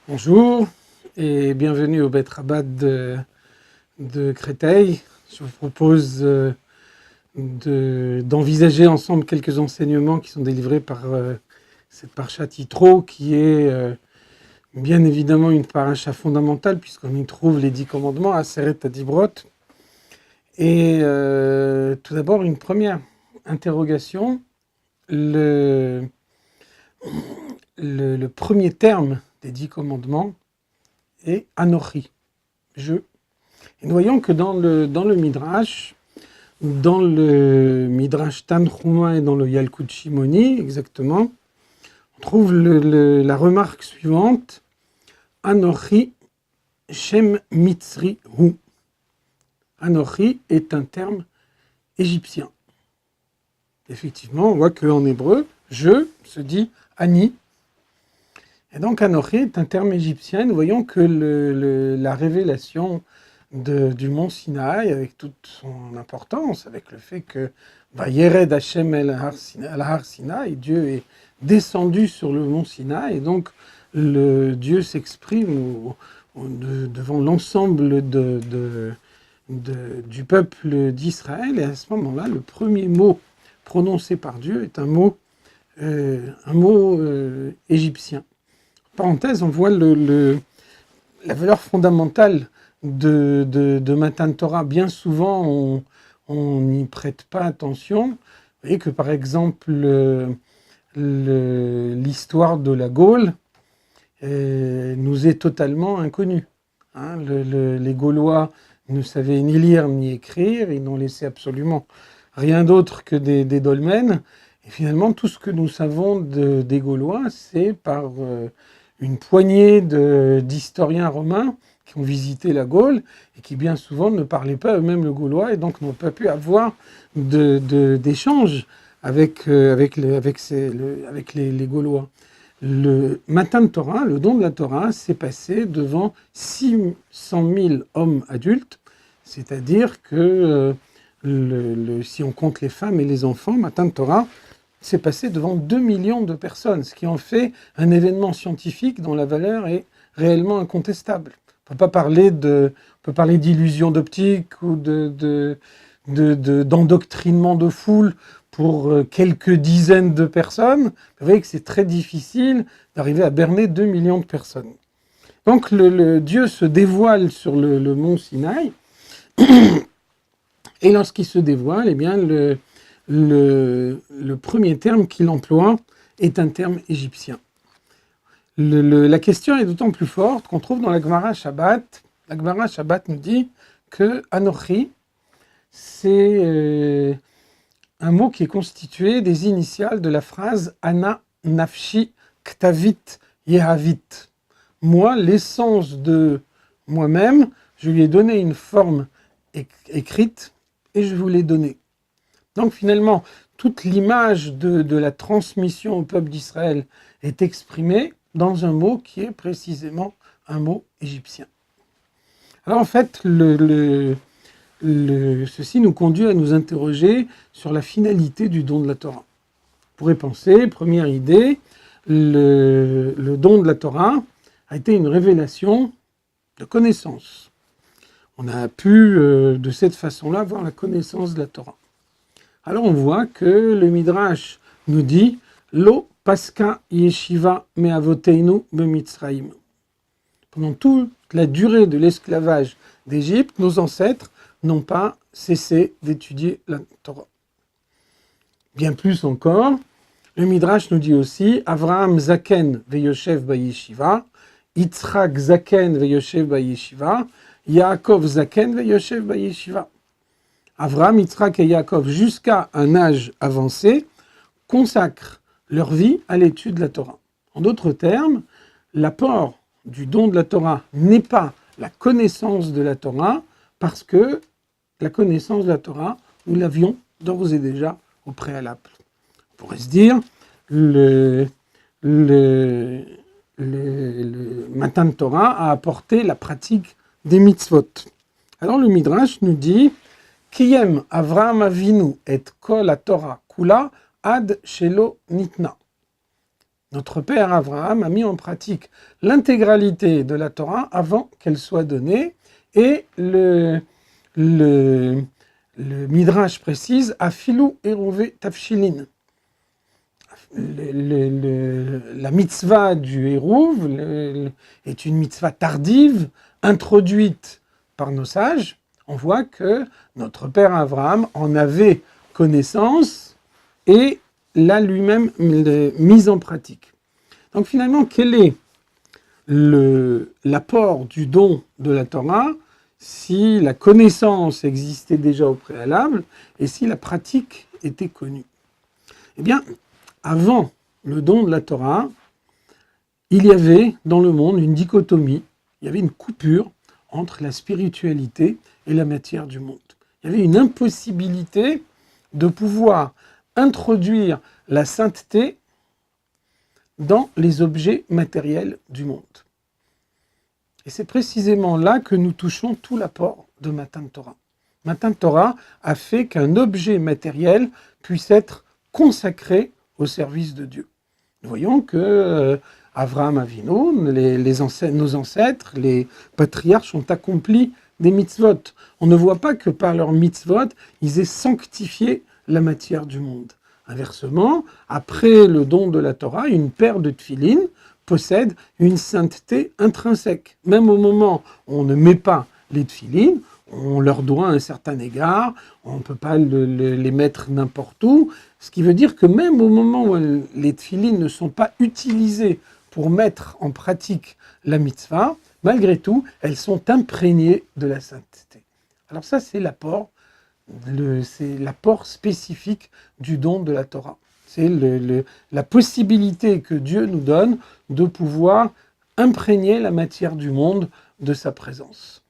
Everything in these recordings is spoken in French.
Bonjour et bienvenue au Beth Rabat de Créteil. Je vous propose d'envisager ensemble quelques enseignements qui sont délivrés par cette parashat Yitro, qui est bien évidemment une parasha fondamentale puisqu'on y trouve les 10 commandements, Aseret Adibrot. Et tout d'abord, une première interrogation. Le premier terme des 10 commandements est Anochi, je. Et nous voyons que dans le Midrash Tanchuma et dans le Yalkut Shimoni, exactement, on trouve la remarque suivante: Anochi Shem Mitzri Hu. Anochi est un terme égyptien. Effectivement, on voit qu'en hébreu, je se dit Ani. Et donc Anochi est un terme égyptien. Nous voyons que la révélation du mont Sinaï, avec toute son importance, avec le fait que Vayered Hashem el Har Sinaï, Dieu est descendu sur le mont Sinaï, et donc Dieu s'exprime devant l'ensemble du peuple d'Israël, et à ce moment-là, le premier mot prononcé par Dieu est un mot égyptien. Parenthèse, on voit la valeur fondamentale de Matan Torah. Bien souvent, on n'y prête pas attention. Vous voyez que, par exemple, l'histoire de la Gaule nous est totalement inconnue. Les Gaulois ne savaient ni lire ni écrire, ils n'ont laissé absolument rien d'autre que des dolmens. Et finalement, tout ce que nous savons des Gaulois, c'est par une poignée d'historiens romains qui ont visité la Gaule et qui bien souvent ne parlaient pas eux-mêmes le gaulois et donc n'ont pas pu avoir d'échanges avec les Gaulois. Le Matan Torah, le don de la Torah, s'est passé devant 600 000 hommes adultes, c'est-à-dire que si on compte les femmes et les enfants, Matan Torah s'est passé devant 2 millions de personnes, ce qui en fait un événement scientifique dont la valeur est réellement incontestable. On peut parler d'illusion d'optique ou d'endoctrinement de foule pour quelques dizaines de personnes. Vous voyez que c'est très difficile d'arriver à berner 2 millions de personnes. Donc Dieu se dévoile sur le mont Sinaï, et lorsqu'il se dévoile, eh bien le premier terme qu'il emploie est un terme égyptien. La question est d'autant plus forte qu'on trouve dans la Gemara Shabbat. La Gemara Shabbat nous dit que Anochi, c'est un mot qui est constitué des initiales de la phrase Ana Nafshi Ktavit Yehavit. Moi, l'essence de moi-même, je lui ai donné une forme écrite et je vous l'ai donnée. Donc finalement, toute l'image de la transmission au peuple d'Israël est exprimée dans un mot qui est précisément un mot égyptien. Alors en fait, ceci nous conduit à nous interroger sur la finalité du don de la Torah. On pourrait penser, première idée, le don de la Torah a été une révélation de connaissance. On a pu, de cette façon-là, avoir la connaissance de la Torah. Alors on voit que le Midrash nous dit « Lo paska yeshiva me'avoteinu b'Mitzraïm ». Pendant toute la durée de l'esclavage d'Égypte, nos ancêtres n'ont pas cessé d'étudier la Torah. Bien plus encore, le Midrash nous dit aussi « Avraham zaken ve'yoshev ba'yeshiva » Yitzhak zaken ve'yoshev ba'yeshiva, Yaakov zaken ve'yoshev ba'yeshiva. Avraham, Yitzhak et Yaakov, jusqu'à un âge avancé, consacrent leur vie à l'étude de la Torah. En d'autres termes, l'apport du don de la Torah n'est pas la connaissance de la Torah, parce que la connaissance de la Torah, nous l'avions d'ores et déjà au préalable. On pourrait se dire, le Matan Torah a apporté la pratique des mitzvot. Alors le Midrash nous dit Kiyem Avraham Avinu et kol Torah kula ad shelo nitna. Notre père Abraham a mis en pratique l'intégralité de la Torah avant qu'elle soit donnée, et le Midrash précise Afilu Eruve Tafshilin. La mitzvah du Hérouv est une mitzvah tardive, introduite par nos sages. On voit que notre père Abraham en avait connaissance et l'a lui-même mise en pratique. Donc finalement, quel est l'apport du don de la Torah si la connaissance existait déjà au préalable et si la pratique était connue? Eh bien, avant le don de la Torah, il y avait dans le monde une dichotomie, il y avait une coupure entre la spiritualité et la matière du monde. Il y avait une impossibilité de pouvoir introduire la sainteté dans les objets matériels du monde. Et c'est précisément là que nous touchons tout l'apport de Matan Torah. Matan Torah a fait qu'un objet matériel puisse être consacré au service de Dieu. Nous voyons que Avraham Avinu, nos ancêtres, les patriarches ont accompli des mitzvot. On ne voit pas que par leurs mitzvot, ils aient sanctifié la matière du monde. Inversement, après le don de la Torah, une paire de tefilin possède une sainteté intrinsèque. Même au moment où on ne met pas les tefilin, on leur doit un certain égard, on ne peut pas les mettre n'importe où, ce qui veut dire que même au moment où les tefilin ne sont pas utilisés pour mettre en pratique la mitzvah, malgré tout, elles sont imprégnées de la sainteté. Alors ça, c'est l'apport spécifique du don de la Torah. C'est la possibilité que Dieu nous donne de pouvoir imprégner la matière du monde de sa présence.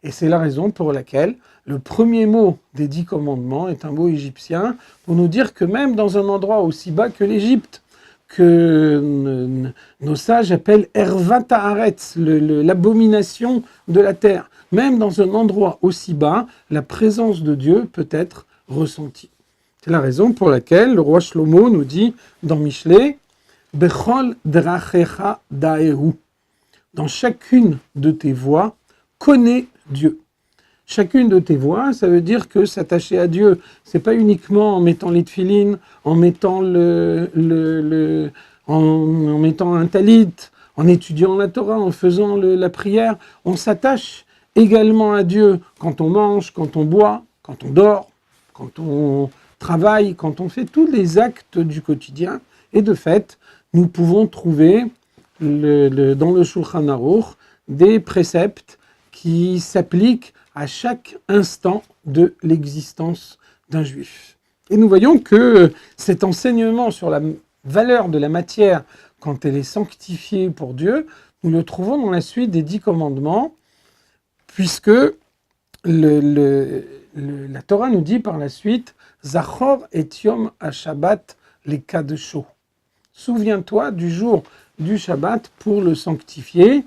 Et c'est la raison pour laquelle le premier mot des 10 commandements est un mot égyptien pour nous dire que même dans un endroit aussi bas que l'Égypte, que nos sages appellent Ervat Haaretz, l'abomination de la terre, même dans un endroit aussi bas, la présence de Dieu peut être ressentie. C'est la raison pour laquelle le roi Shlomo nous dit dans Michelet, Bechol drachecha daehu. Dans chacune de tes voies, connais Dieu. Chacune de tes voies, ça veut dire que s'attacher à Dieu, c'est pas uniquement en mettant les tefilines, en mettant en mettant un talit, en étudiant la Torah, en faisant la prière. On s'attache également à Dieu quand on mange, quand on boit, quand on dort, quand on travaille, quand on fait tous les actes du quotidien. Et de fait, nous pouvons trouver dans le Shulchan Aruch des préceptes qui s'appliquent à chaque instant de l'existence d'un juif. Et nous voyons que cet enseignement sur la valeur de la matière quand elle est sanctifiée pour Dieu, nous le trouvons dans la suite des 10 commandements, puisque la Torah nous dit par la suite « Zachor et Yom ha-Shabbat lekadesho » Souviens-toi du jour du Shabbat pour le sanctifier.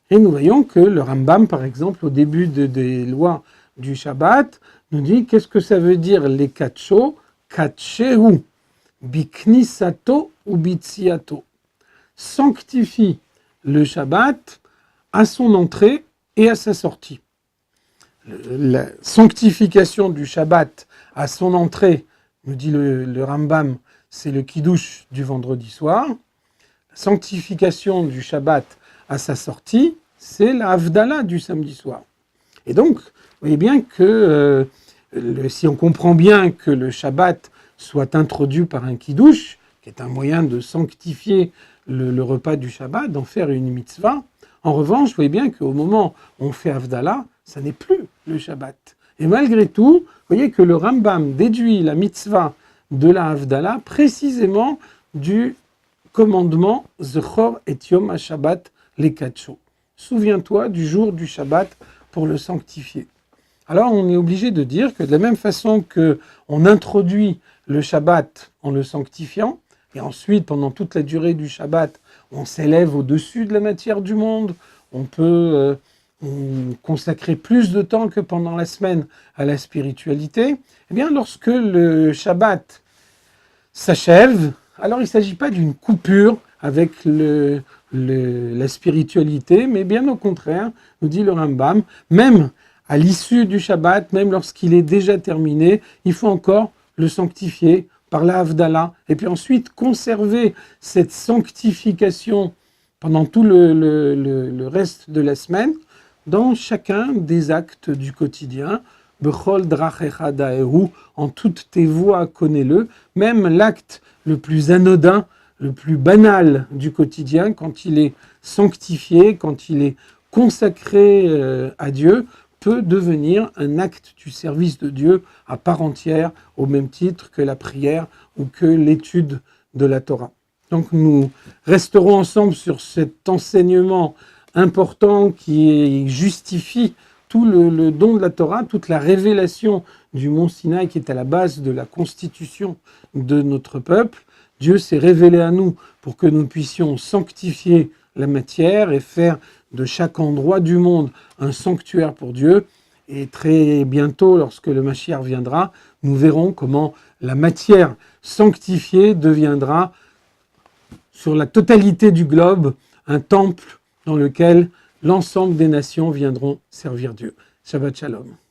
Et nous voyons que le Rambam, par exemple, au début des lois du Shabbat, nous dit qu'est-ce que ça veut dire les katsho, katchehu, biknisato ou bitsiato. Sanctifie le Shabbat à son entrée et à sa sortie. La sanctification du Shabbat à son entrée, nous dit le Rambam, c'est le kiddush du vendredi soir. La sanctification du Shabbat à sa sortie, c'est la Havdalah du samedi soir. Et donc, vous voyez bien que si on comprend bien que le Shabbat soit introduit par un kiddush, qui est un moyen de sanctifier le repas du Shabbat, d'en faire une mitzvah, en revanche, vous voyez bien qu'au moment où on fait Havdalah, ça n'est plus le Shabbat. Et malgré tout, vous voyez que le Rambam déduit la mitzvah de la Havdalah précisément du commandement Zechor et Yom ha-Shabbat lekadesho. Souviens-toi du jour du Shabbat pour le sanctifier. Alors on est obligé de dire que de la même façon qu'on introduit le Shabbat en le sanctifiant, et ensuite pendant toute la durée du Shabbat, on s'élève au-dessus de la matière du monde, on peut consacrer plus de temps que pendant la semaine à la spiritualité, eh bien lorsque le Shabbat s'achève, Alors il ne s'agit pas d'une coupure avec la spiritualité, mais bien au contraire, nous dit le Rambam, même à l'issue du Shabbat, même lorsqu'il est déjà terminé, il faut encore le sanctifier par la Havdalah, et puis ensuite conserver cette sanctification pendant tout le reste de la semaine, dans chacun des actes du quotidien. Bechol drachecha daeru, en toutes tes voies connais-le, même l'acte le plus anodin, le plus banal du quotidien, quand il est sanctifié, quand il est consacré à Dieu, peut devenir un acte du service de Dieu à part entière, au même titre que la prière ou que l'étude de la Torah. Donc nous resterons ensemble sur cet enseignement important qui justifie tout le don de la Torah, toute la révélation du mont Sinaï qui est à la base de la constitution de notre peuple. Dieu s'est révélé à nous pour que nous puissions sanctifier la matière et faire de chaque endroit du monde un sanctuaire pour Dieu. Et très bientôt, lorsque le Mashiach viendra, nous verrons comment la matière sanctifiée deviendra, sur la totalité du globe, un temple dans lequel l'ensemble des nations viendront servir Dieu. Shabbat Shalom.